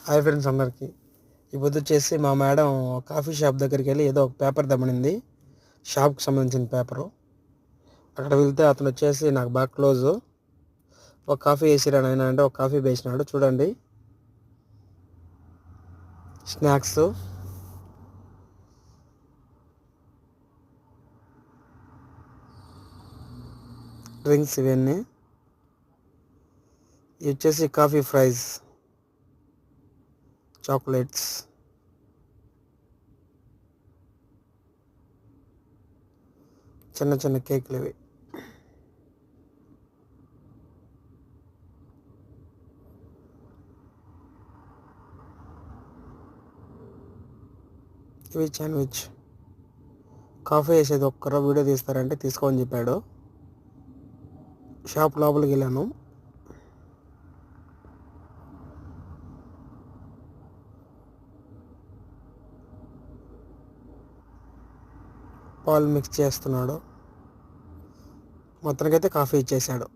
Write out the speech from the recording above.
Hi friends అందరికీ. ఈ పొద్దు వచ్చేసి మా మేడం కాఫీ షాప్ దగ్గరికి వెళ్ళి ఏదో ఒక పేపర్ దమ్మనింది, షాప్కి సంబంధించిన పేపరు. అక్కడ వెళ్తే అతను వచ్చేసి నాకు బాగా క్లోజు. ఒక కాఫీ వేసిరా నాయనా అంటే ఒక కాఫీ వేసినాడు. చూడండి, స్నాక్స్, డ్రింక్స్, ఇవన్నీ. ఇవి వచ్చేసి కాఫీ ఫ్రైస్, చాక్లెట్స్, చిన్న చిన్న కేకులు. ఇవి ఇవి శాండ్విచ్. కాఫీ వేసేది ఒక్కరో వీడియో తీస్తారంటే తీసుకోమని చెప్పాడు. షాప్ లోపలికి వెళ్ళాను. పాలు మిక్స్ చేస్తున్నాడు. మొత్తానికైతే కాఫీ ఇచ్చేసాడు.